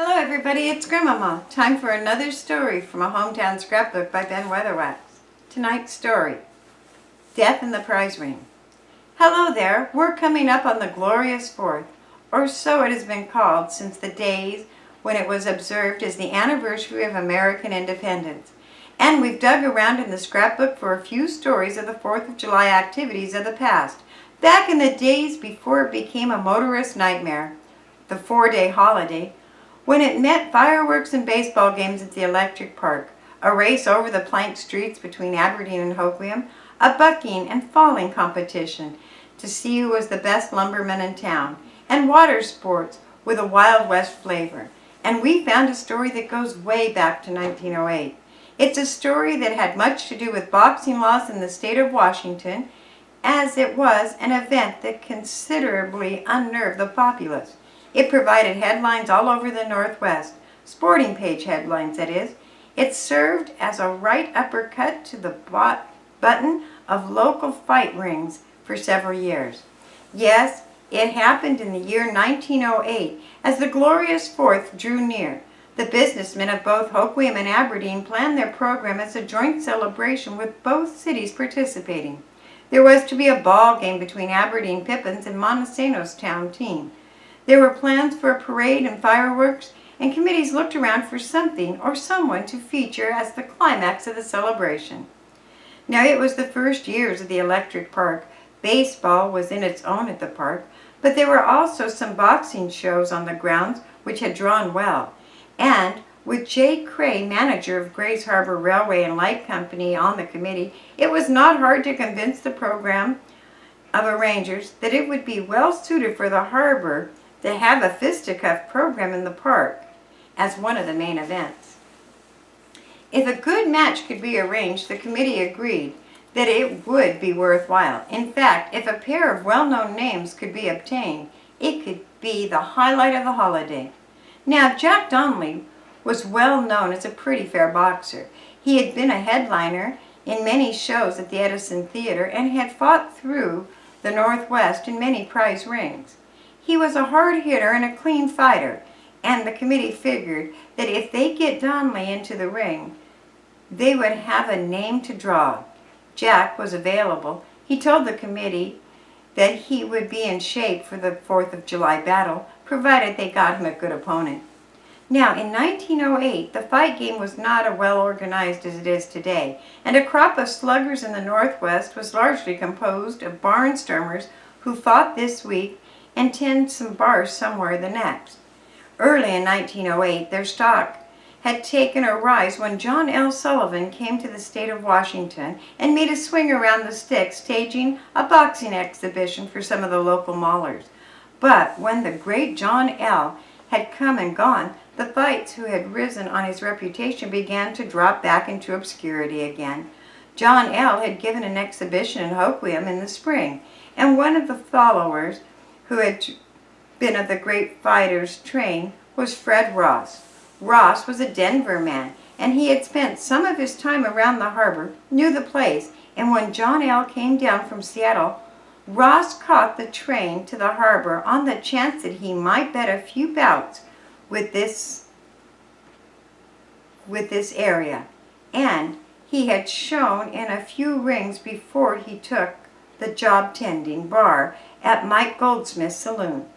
everybody, it's Grandmama. Time for another story from a Hometown Scrapbook by Ben Weatherwax. Tonight's story, Death in the Prize Ring. Hello there, we're coming up on the glorious 4th, or so it has been called since the days when it was observed as the anniversary of American independence. And we've dug around in the scrapbook for a few stories of the 4th of July activities of the past, back in the days before it became a motorist nightmare, the 4-day holiday, when it meant fireworks and baseball games at the electric park, a race over the plank streets between Aberdeen and Hoquiam, a bucking and falling competition to see who was the best lumberman in town, and water sports with a Wild West flavor. And we found a story that goes way back to 1908. It's a story that had much to do with boxing laws in the state of Washington, as it was an event that considerably unnerved the populace. It provided headlines all over the Northwest, sporting page headlines that is. It served as a right uppercut to the button of local fight rings for several years. Yes, it happened in the year 1908 as the glorious 4th drew near. The businessmen of both Hoquiam and Aberdeen planned their program as a joint celebration with both cities participating. There was to be a ball game between Aberdeen Pippins and Montesano's town team. There were plans for a parade and fireworks, and committees looked around for something or someone to feature as the climax of the celebration. Now it was the first years of the electric park. Baseball was in its own at the park, but there were also some boxing shows on the grounds which had drawn well. And with J. Cray, manager of Grays Harbor Railway and Light Company, on the committee, it was not hard to convince the program of arrangers that it would be well suited for the harbor to have a fisticuff program in the park as one of the main events. If a good match could be arranged, the committee agreed that it would be worthwhile. In fact, if a pair of well-known names could be obtained, it could be the highlight of the holiday. Now, Jack Donnelly was well known as a pretty fair boxer. He had been a headliner in many shows at the Edison Theater and had fought through the Northwest in many prize rings. He was a hard hitter and a clean fighter, and the committee figured that if they get Donnelly into the ring, they would have a name to draw. Jack was available. He told the committee that he would be in shape for the 4th of July battle, provided they got him a good opponent. Now, in 1908, the fight game was not as well organized as it is today, and a crop of sluggers in the Northwest was largely composed of barnstormers who fought this week and tend some bars somewhere the next. Early in 1908, their stock had taken a rise when John L. Sullivan came to the state of Washington and made a swing around the stick, staging a boxing exhibition for some of the local maulers. But when the great John L. had come and gone, the fights who had risen on his reputation began to drop back into obscurity again. John L. had given an exhibition in Hoquiam in the spring, and one of the followers who had been of the great fighter's train was Fred Ross. Ross was a Denver man, and he had spent some of his time around the harbor, knew the place, and when John L. came down from Seattle, Ross caught the train to the harbor on the chance that he might bet a few bouts with this area, and he had shown in a few rings before he took the job tending bar at Mike Goldsmith's saloon.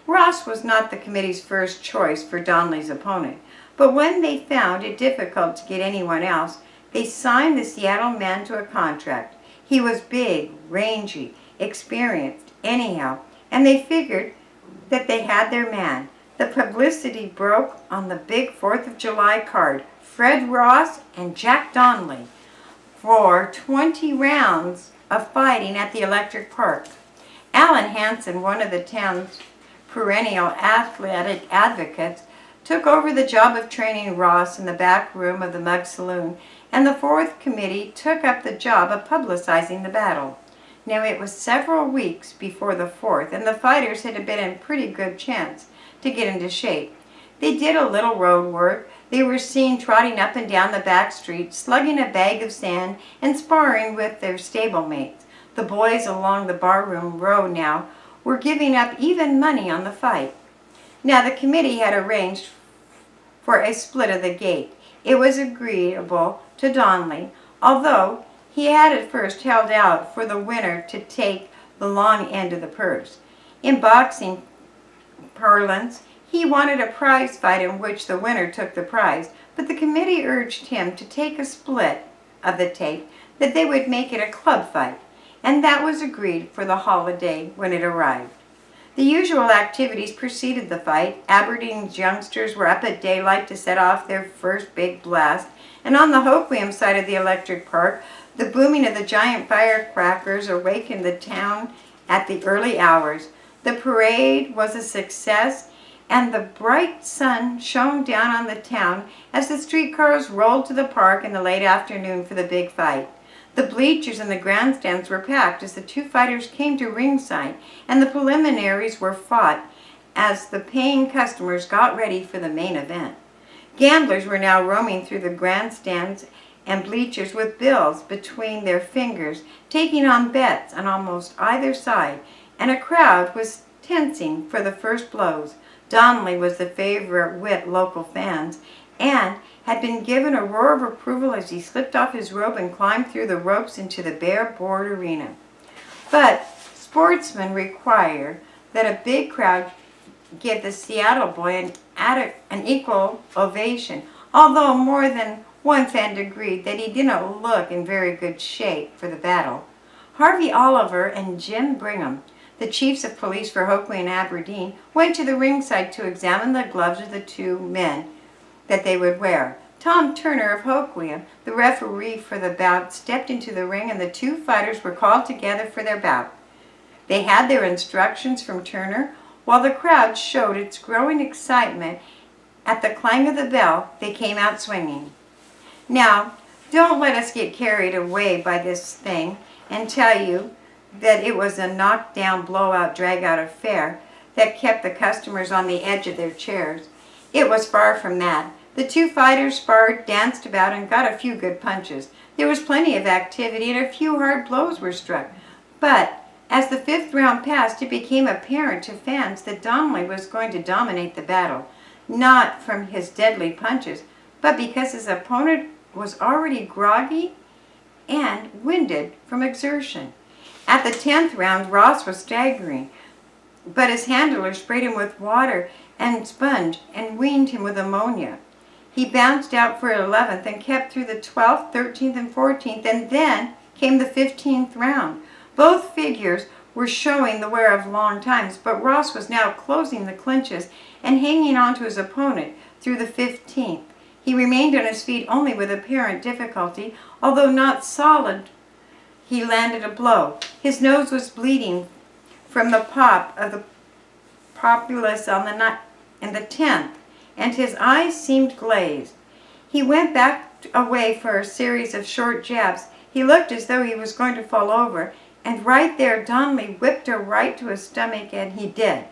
Ross was not the committee's first choice for Donnelly's opponent, but when they found it difficult to get anyone else, they signed the Seattle man to a contract. He was big, rangy, experienced, anyhow, and they figured that they had their man. The publicity broke on the big 4th of July card, Fred Ross and Jack Donnelly, for 20 rounds of fighting at the electric park. Alan Hansen, one of the town's perennial athletic advocates, took over the job of training Ross in the back room of the Mug Saloon, and the 4th Committee took up the job of publicizing the battle. Now it was several weeks before the 4th, and the fighters had been in pretty good chance to get into shape. They did a little road work. They were seen trotting up and down the back streets, slugging a bag of sand and sparring with their stablemates. The boys along the barroom row now were giving up even money on the fight. Now the committee had arranged for a split of the gate. It was agreeable to Donnelly, although he had at first held out for the winner to take the long end of the purse. In boxing parlance, he wanted a prize fight in which the winner took the prize, but the committee urged him to take a split of the tape, that they would make it a club fight, and that was agreed for the holiday when it arrived. The usual activities preceded the fight. Aberdeen's youngsters were up at daylight to set off their first big blast, and on the Hoquiam side of the electric park, the booming of the giant firecrackers awakened the town at the early hours. The parade was a success, and the bright sun shone down on the town as the streetcars rolled to the park in the late afternoon for the big fight. The bleachers and the grandstands were packed as the two fighters came to ringside, and the preliminaries were fought as the paying customers got ready for the main event. Gamblers were now roaming through the grandstands and bleachers with bills between their fingers, taking on bets on almost either side, and a crowd was tensing for the first blows. Donnelly was the favorite with local fans, and had been given a roar of approval as he slipped off his robe and climbed through the ropes into the bare board arena. But sportsmen require that a big crowd give the Seattle boy an equal ovation, although more than one fan agreed that he didn't look in very good shape for the battle. Harvey Oliver and Jim Brigham, the chiefs of police for Hoquiam and Aberdeen, went to the ringside to examine the gloves of the two men that they would wear. Tom Turner of Hoquiam, the referee for the bout, stepped into the ring, and the two fighters were called together for their bout. They had their instructions from Turner. While the crowd showed its growing excitement at the clang of the bell, they came out swinging. Now, don't let us get carried away by this thing and tell you that it was a knockdown, blowout, drag-out affair that kept the customers on the edge of their chairs. It was far from that. The two fighters sparred, danced about, and got a few good punches. There was plenty of activity, and a few hard blows were struck. But as the 5th round passed, it became apparent to fans that Donnelly was going to dominate the battle, not from his deadly punches, but because his opponent was already groggy and winded from exertion. At the 10th round, Ross was staggering, but his handler sprayed him with water and sponge and weaned him with ammonia. He bounced out for 11th and kept through the 12th, 13th, and 14th, and then came the 15th round. Both figures were showing the wear of long times, but Ross was now closing the clinches and hanging on to his opponent through the 15th. He remained on his feet only with apparent difficulty, although not solid. He landed a blow. His nose was bleeding from the pop of the populace in the 10th, and his eyes seemed glazed. He went back away for a series of short jabs. He looked as though he was going to fall over, and right there Donnelly whipped a right to his stomach, and he did.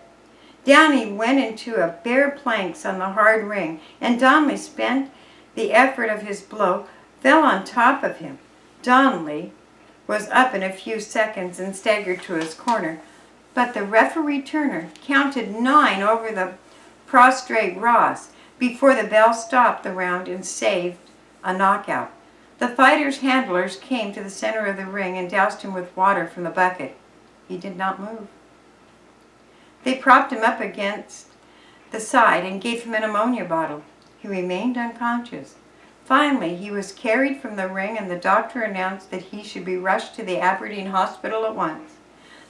Down he went into a bare planks on the hard ring, and Donnelly spent the effort of his blow, fell on top of him. Donnelly was up in a few seconds and staggered to his corner, but the referee Turner counted 9 over the prostrate Ross before the bell stopped the round and saved a knockout. The fighter's handlers came to the center of the ring and doused him with water from the bucket. He did not move. They propped him up against the side and gave him an ammonia bottle. He remained unconscious. Finally, he was carried from the ring, and the doctor announced that he should be rushed to the Aberdeen hospital at once.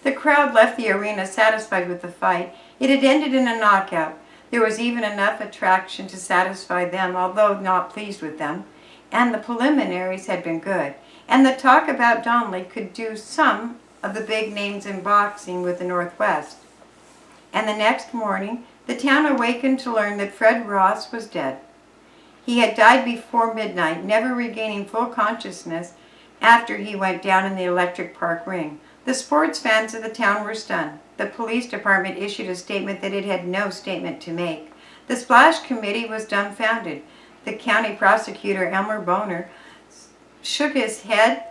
The crowd left the arena satisfied with the fight. It had ended in a knockout. There was even enough attraction to satisfy them, although not pleased with them, and the preliminaries had been good, and the talk about Donnelly could do some of the big names in boxing with the Northwest. And the next morning, the town awakened to learn that Fred Ross was dead. He had died before midnight, never regaining full consciousness after he went down in the electric park ring. The sports fans of the town were stunned. The police department issued a statement that it had no statement to make. The splash committee was dumbfounded. The county prosecutor, Elmer Boner, shook his head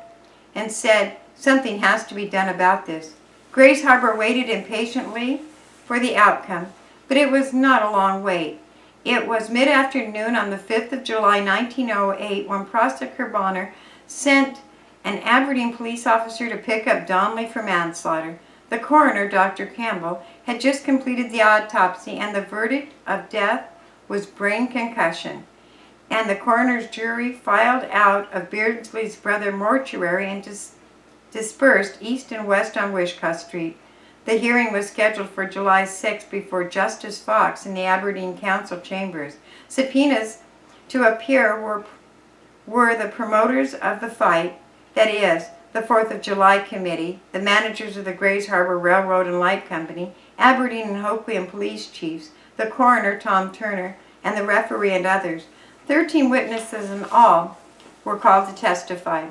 and said, "Something has to be done about this." Grace Harbor waited impatiently for the outcome, but it was not a long wait. It was mid-afternoon on the 5th of July, 1908, when Prosecutor Bonner sent an Aberdeen police officer to pick up Donnelly for manslaughter. The coroner, Dr. Campbell, had just completed the autopsy, and the verdict of death was brain concussion. And the coroner's jury filed out of Beardsley's Brother mortuary and dispersed east and west on Wishcott Street. The hearing was scheduled for July 6 before Justice Fox in the Aberdeen Council chambers. Subpoenas to appear were the promoters of the fight, that is, the 4th of July Committee, the managers of the Grays Harbor Railroad and Light Company, Aberdeen and Hoquiam police chiefs, the coroner, Tom Turner, and the referee and others. 13 witnesses in all were called to testify.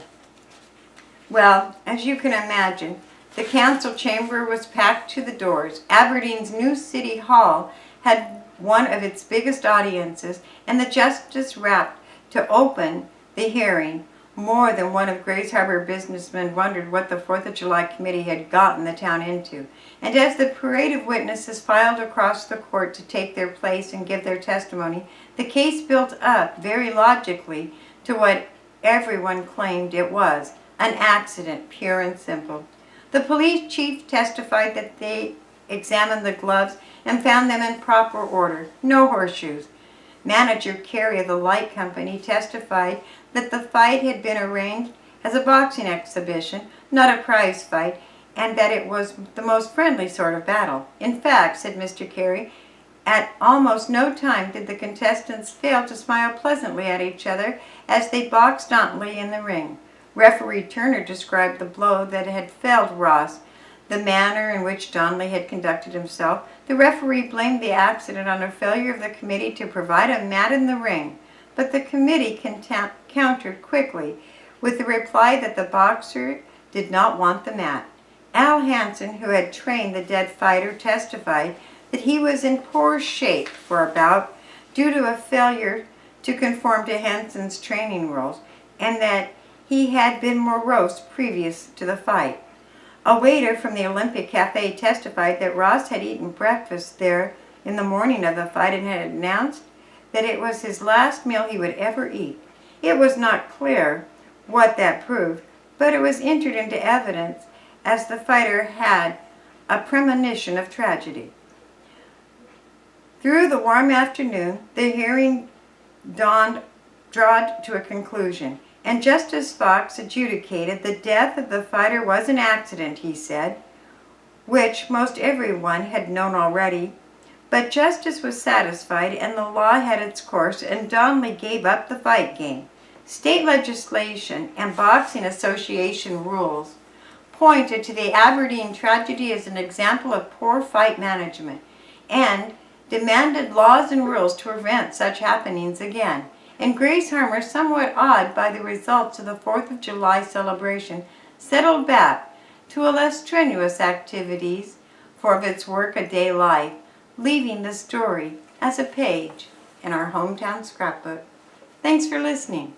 Well, as you can imagine, the council chamber was packed to the doors. Aberdeen's new city hall had one of its biggest audiences, and the justice rapped to open the hearing. More than one of Grays Harbor businessmen wondered what the 4th of July committee had gotten the town into. And as the parade of witnesses filed across the court to take their place and give their testimony, the case built up very logically to what everyone claimed it was, an accident, pure and simple. The police chief testified that they examined the gloves and found them in proper order, no horseshoes. Manager Carey of the Light Company testified that the fight had been arranged as a boxing exhibition, not a prize fight, and that it was the most friendly sort of battle. In fact, said Mr. Carey, at almost no time did the contestants fail to smile pleasantly at each other as they boxed Donnelly in the ring. Referee Turner described the blow that had felled Ross, the manner in which Donnelly had conducted himself. The referee blamed the accident on a failure of the committee to provide a mat in the ring, but the committee countered quickly with the reply that the boxer did not want the mat. Al Hansen, who had trained the dead fighter, testified that he was in poor shape for a bout due to a failure to conform to Hansen's training rules, and that he had been morose previous to the fight. A waiter from the Olympic Cafe testified that Ross had eaten breakfast there in the morning of the fight and had announced that it was his last meal he would ever eat. It was not clear what that proved, but it was entered into evidence as the fighter had a premonition of tragedy. Through the warm afternoon, the hearing drawed to a conclusion, and Justice Fox adjudicated the death of the fighter was an accident, he said, which most everyone had known already. But justice was satisfied and the law had its course, and Donnelly gave up the fight game. State legislation and boxing association rules pointed to the Aberdeen tragedy as an example of poor fight management and demanded laws and rules to prevent such happenings again. And Grace Harbor, somewhat awed by the results of the 4th of July celebration, settled back to a less strenuous activities for its work-a-day life, leaving the story as a page in our hometown scrapbook. Thanks for listening.